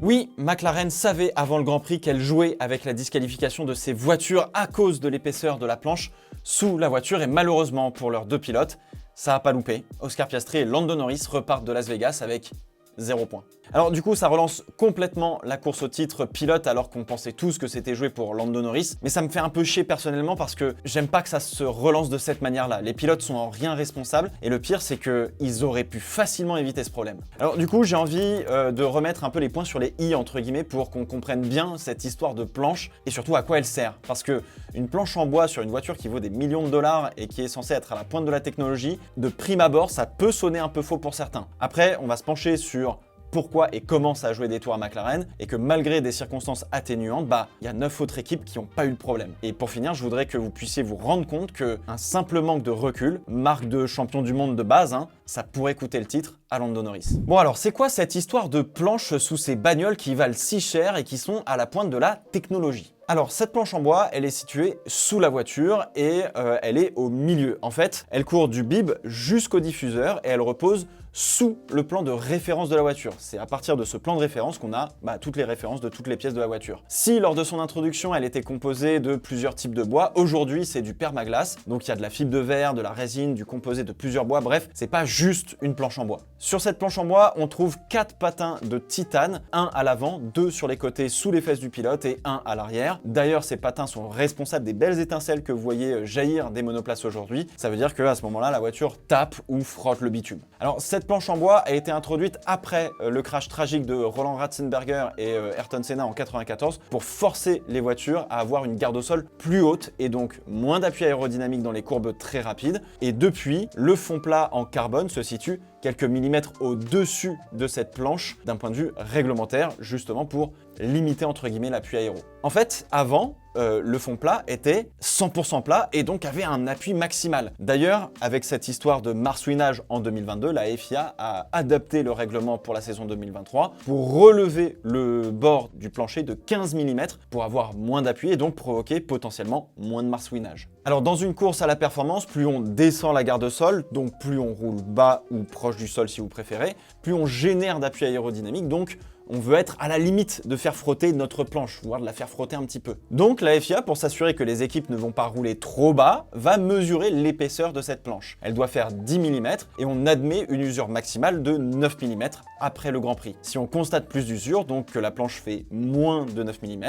Oui, McLaren savait avant le Grand Prix qu'elle jouait avec la disqualification de ses voitures à cause de l'épaisseur de la planche sous la voiture et malheureusement pour leurs deux pilotes, ça n'a pas loupé. Oscar Piastri et Lando Norris repartent de Las Vegas avec 0 point. Alors du coup, ça relance complètement la course au titre pilote alors qu'on pensait tous que c'était joué pour Lando Norris. Mais ça me fait un peu chier personnellement parce que j'aime pas que ça se relance de cette manière-là. Les pilotes sont en rien responsables et le pire, c'est qu'ils auraient pu facilement éviter ce problème. Alors du coup, j'ai envie de remettre un peu les points sur les i entre guillemets pour qu'on comprenne bien cette histoire de planche et surtout à quoi elle sert. Parce que une planche en bois sur une voiture qui vaut des millions de dollars et qui est censée être à la pointe de la technologie, de prime abord, ça peut sonner un peu faux pour certains. Après, on va se pencher sur pourquoi et comment ça a joué des tours à McLaren et que malgré des circonstances atténuantes, il y a 9 autres équipes qui n'ont pas eu de problème. Et pour finir, je voudrais que vous puissiez vous rendre compte qu'un simple manque de recul, marque de champion du monde de base, ça pourrait coûter le titre à Lando Norris. Bon alors, c'est quoi cette histoire de planche sous ces bagnoles qui valent si cher et qui sont à la pointe de la technologie ? Alors, cette planche en bois, elle est située sous la voiture et elle est au milieu. En fait, elle court du bib jusqu'au diffuseur et elle repose sous le plan de référence de la voiture. C'est à partir de ce plan de référence qu'on a toutes les références de toutes les pièces de la voiture. Si lors de son introduction, elle était composée de plusieurs types de bois, aujourd'hui c'est du permaglace. Donc il y a de la fibre de verre, de la résine, du composé de plusieurs bois, bref, c'est pas juste une planche en bois. Sur cette planche en bois, on trouve 4 patins de titane, un à l'avant, 2 sur les côtés sous les fesses du pilote et un à l'arrière. D'ailleurs, ces patins sont responsables des belles étincelles que vous voyez jaillir des monoplaces aujourd'hui. Ça veut dire qu'à ce moment-là, la voiture tape ou frotte le bitume. Alors cette planche en bois a été introduite après le crash tragique de Roland Ratzenberger et Ayrton Senna en 1994 pour forcer les voitures à avoir une garde au sol plus haute et donc moins d'appui aérodynamique dans les courbes très rapides. Et depuis, le fond plat en carbone se situe quelques millimètres au-dessus de cette planche d'un point de vue réglementaire, justement pour limiter entre guillemets l'appui aéro. En fait, avant, le fond plat était 100% plat et donc avait un appui maximal. D'ailleurs, avec cette histoire de marsouinage en 2022, la FIA a adapté le règlement pour la saison 2023 pour relever le bord du plancher de 15 mm pour avoir moins d'appui et donc provoquer potentiellement moins de marsouinage. Alors dans une course à la performance, plus on descend la garde sol, donc plus on roule bas ou proche du sol si vous préférez, plus on génère d'appui aérodynamique, donc on veut être à la limite de faire frotter notre planche, voire de la faire frotter un petit peu. Donc la FIA, pour s'assurer que les équipes ne vont pas rouler trop bas, va mesurer l'épaisseur de cette planche. Elle doit faire 10 mm et on admet une usure maximale de 9 mm après le Grand Prix. Si on constate plus d'usure, donc que la planche fait moins de 9 mm,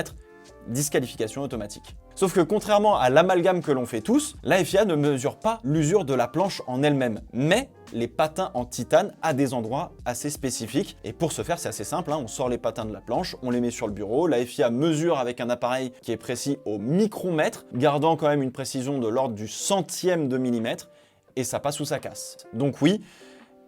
disqualification automatique. Sauf que contrairement à l'amalgame que l'on fait tous, la FIA ne mesure pas l'usure de la planche en elle-même, mais les patins en titane à des endroits assez spécifiques. Et pour ce faire, c'est assez simple, on sort les patins de la planche, on les met sur le bureau, la FIA mesure avec un appareil qui est précis au micromètre, gardant quand même une précision de l'ordre du centième de millimètre, et ça passe ou ça casse. Donc oui,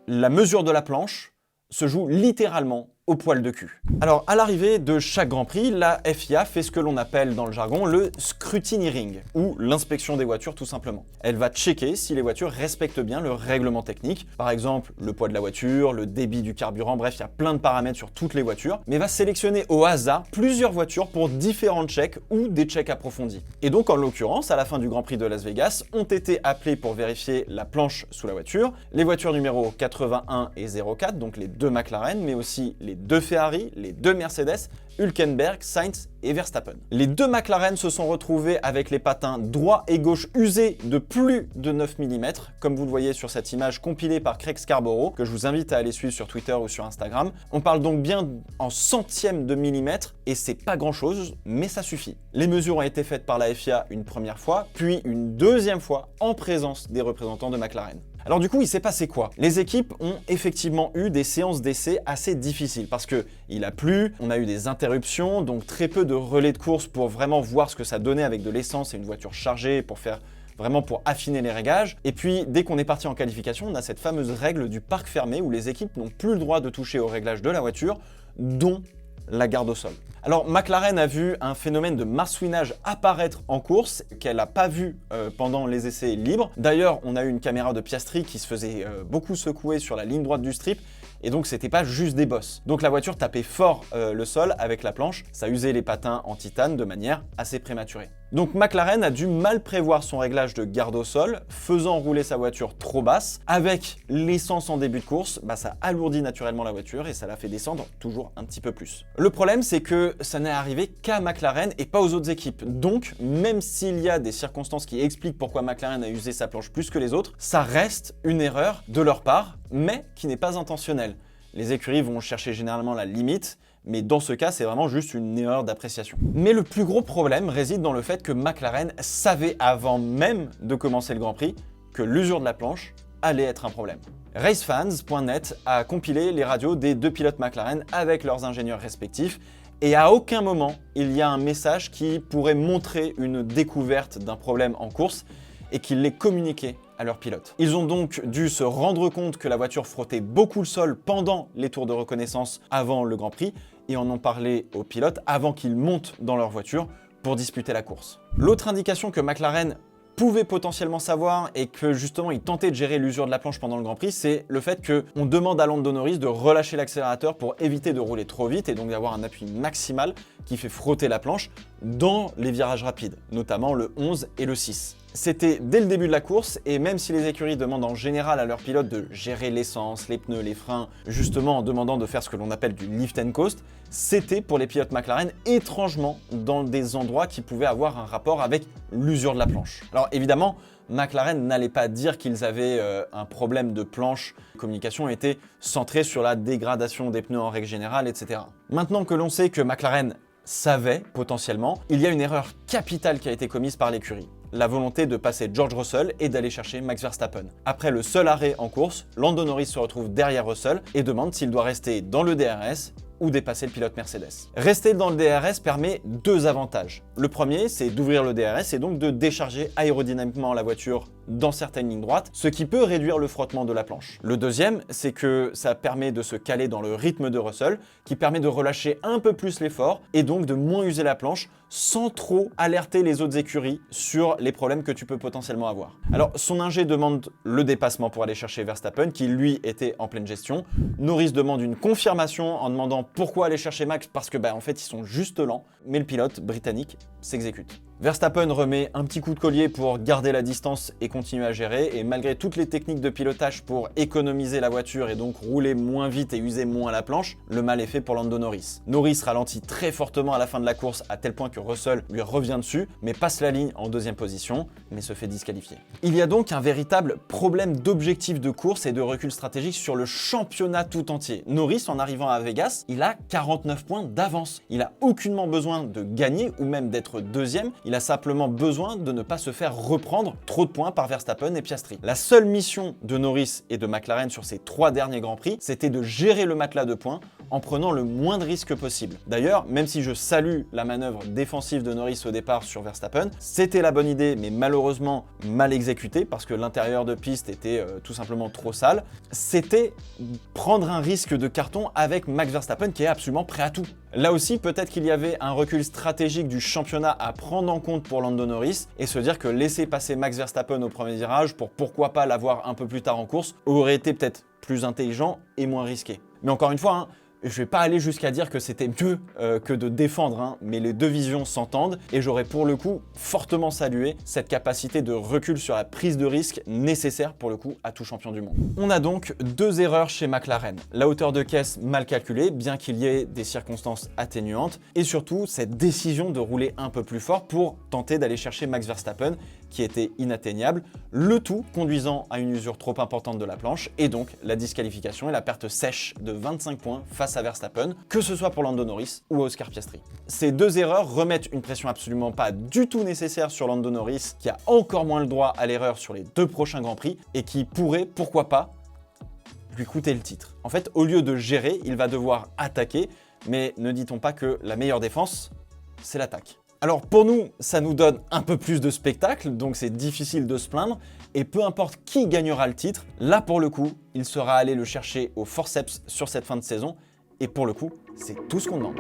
la mesure de la planche se joue littéralement au poil de cul. Alors, à l'arrivée de chaque Grand Prix, la FIA fait ce que l'on appelle dans le jargon le scrutineering, ou l'inspection des voitures tout simplement. Elle va checker si les voitures respectent bien le règlement technique, par exemple le poids de la voiture, le débit du carburant, bref, il y a plein de paramètres sur toutes les voitures, mais va sélectionner au hasard plusieurs voitures pour différents checks ou des checks approfondis. Et donc, en l'occurrence, à la fin du Grand Prix de Las Vegas, ont été appelés pour vérifier la planche sous la voiture, les voitures numéro 81 et 04, donc les 2 McLaren, mais aussi les 2 Ferrari, les 2 Mercedes, Hülkenberg, Sainz et Verstappen. Les 2 McLaren se sont retrouvés avec les patins droit et gauche usés de plus de 9 mm, comme vous le voyez sur cette image compilée par Craig Scarborough, que je vous invite à aller suivre sur Twitter ou sur Instagram. On parle donc bien en centièmes de millimètre, et c'est pas grand chose, mais ça suffit. Les mesures ont été faites par la FIA une première fois, puis une deuxième fois en présence des représentants de McLaren. Alors du coup, il s'est passé quoi? Les équipes ont effectivement eu des séances d'essai assez difficiles parce que il a plu, on a eu des interruptions, donc très peu de relais de course pour vraiment voir ce que ça donnait avec de l'essence et une voiture chargée pour affiner les réglages. Et puis, dès qu'on est parti en qualification, on a cette fameuse règle du parc fermé où les équipes n'ont plus le droit de toucher au réglage de la voiture, dont la garde au sol. Alors McLaren a vu un phénomène de marsouinage apparaître en course qu'elle n'a pas vu pendant les essais libres. D'ailleurs, on a eu une caméra de Piastri qui se faisait beaucoup secouer sur la ligne droite du strip et donc c'était pas juste des bosses. Donc la voiture tapait fort le sol avec la planche, ça usait les patins en titane de manière assez prématurée. Donc McLaren a dû mal prévoir son réglage de garde au sol, faisant rouler sa voiture trop basse. Avec l'essence en début de course, ça alourdit naturellement la voiture et ça la fait descendre toujours un petit peu plus. Le problème, c'est que ça n'est arrivé qu'à McLaren et pas aux autres équipes. Donc, même s'il y a des circonstances qui expliquent pourquoi McLaren a usé sa planche plus que les autres, ça reste une erreur de leur part, mais qui n'est pas intentionnelle. Les écuries vont chercher généralement la limite, mais dans ce cas, c'est vraiment juste une erreur d'appréciation. Mais le plus gros problème réside dans le fait que McLaren savait avant même de commencer le Grand Prix que l'usure de la planche allait être un problème. Racefans.net a compilé les radios des deux pilotes McLaren avec leurs ingénieurs respectifs et à aucun moment il y a un message qui pourrait montrer une découverte d'un problème en course et qu'ils l'aient communiqué à leurs pilotes. Ils ont donc dû se rendre compte que la voiture frottait beaucoup le sol pendant les tours de reconnaissance avant le Grand Prix et en ont parlé aux pilotes avant qu'ils montent dans leur voiture pour disputer la course. L'autre indication que McLaren pouvait potentiellement savoir et que justement il tentait de gérer l'usure de la planche pendant le Grand Prix, c'est le fait qu'on demande à Lando Norris de relâcher l'accélérateur pour éviter de rouler trop vite et donc d'avoir un appui maximal qui fait frotter la planche dans les virages rapides, notamment le 11 et le 6. C'était dès le début de la course et même si les écuries demandent en général à leurs pilotes de gérer l'essence, les pneus, les freins, justement en demandant de faire ce que l'on appelle du lift and coast, c'était pour les pilotes McLaren étrangement dans des endroits qui pouvaient avoir un rapport avec l'usure de la planche. Alors évidemment, McLaren n'allait pas dire qu'ils avaient un problème de planche. La communication était centrée sur la dégradation des pneus en règle générale, etc. Maintenant que l'on sait que McLaren savait potentiellement, il y a une erreur capitale qui a été commise par l'écurie. La volonté de passer George Russell et d'aller chercher Max Verstappen. Après le seul arrêt en course, Lando Norris se retrouve derrière Russell et demande s'il doit rester dans le DRS ou dépasser le pilote Mercedes. Rester dans le DRS permet deux avantages. Le premier, c'est d'ouvrir le DRS et donc de décharger aérodynamiquement la voiture dans certaines lignes droites, ce qui peut réduire le frottement de la planche. Le deuxième, c'est que ça permet de se caler dans le rythme de Russell, qui permet de relâcher un peu plus l'effort et donc de moins user la planche sans trop alerter les autres écuries sur les problèmes que tu peux potentiellement avoir. Alors, son ingé demande le dépassement pour aller chercher Verstappen, qui lui était en pleine gestion. Norris demande une confirmation en demandant pourquoi aller chercher Max, parce que en fait ils sont juste lents, mais le pilote britannique s'exécute. Verstappen remet un petit coup de collier pour garder la distance et continuer à gérer, et malgré toutes les techniques de pilotage pour économiser la voiture et donc rouler moins vite et user moins la planche, le mal est fait pour Lando Norris. Norris ralentit très fortement à la fin de la course à tel point que Russell lui revient dessus, mais passe la ligne en deuxième position, mais se fait disqualifier. Il y a donc un véritable problème d'objectif de course et de recul stratégique sur le championnat tout entier. Norris, en arrivant à Vegas, il a 49 points d'avance. Il a aucunement besoin de gagner ou même d'être deuxième. Il a simplement besoin de ne pas se faire reprendre trop de points par Verstappen et Piastri. La seule mission de Norris et de McLaren sur ces 3 derniers Grands Prix, c'était de gérer le matelas de points en prenant le moins de risques possible. D'ailleurs, même si je salue la manœuvre défensive de Norris au départ sur Verstappen, c'était la bonne idée, mais malheureusement mal exécutée parce que l'intérieur de piste était tout simplement trop sale. C'était prendre un risque de carton avec Max Verstappen qui est absolument prêt à tout. Là aussi, peut-être qu'il y avait un recul stratégique du championnat à prendre en compte pour Lando Norris et se dire que laisser passer Max Verstappen au premier virage pour pourquoi pas l'avoir un peu plus tard en course aurait été peut-être plus intelligent et moins risqué. Mais encore une fois, je vais pas aller jusqu'à dire que c'était mieux que de défendre, mais les deux visions s'entendent et j'aurais pour le coup fortement salué cette capacité de recul sur la prise de risque nécessaire pour le coup à tout champion du monde. On a donc 2 erreurs chez McLaren. La hauteur de caisse mal calculée, bien qu'il y ait des circonstances atténuantes, et surtout cette décision de rouler un peu plus fort pour tenter d'aller chercher Max Verstappen qui était inatteignable, le tout conduisant à une usure trop importante de la planche et donc la disqualification et la perte sèche de 25 points face à Verstappen, que ce soit pour Lando Norris ou Oscar Piastri. Ces 2 erreurs remettent une pression absolument pas du tout nécessaire sur Lando Norris, qui a encore moins le droit à l'erreur sur les 2 prochains Grands Prix et qui pourrait, pourquoi pas, lui coûter le titre. En fait, au lieu de gérer, il va devoir attaquer, mais ne dit-on pas que la meilleure défense, c'est l'attaque. Alors pour nous, ça nous donne un peu plus de spectacle, donc c'est difficile de se plaindre, et peu importe qui gagnera le titre, là pour le coup, il sera allé le chercher au forceps sur cette fin de saison, et pour le coup, c'est tout ce qu'on demande.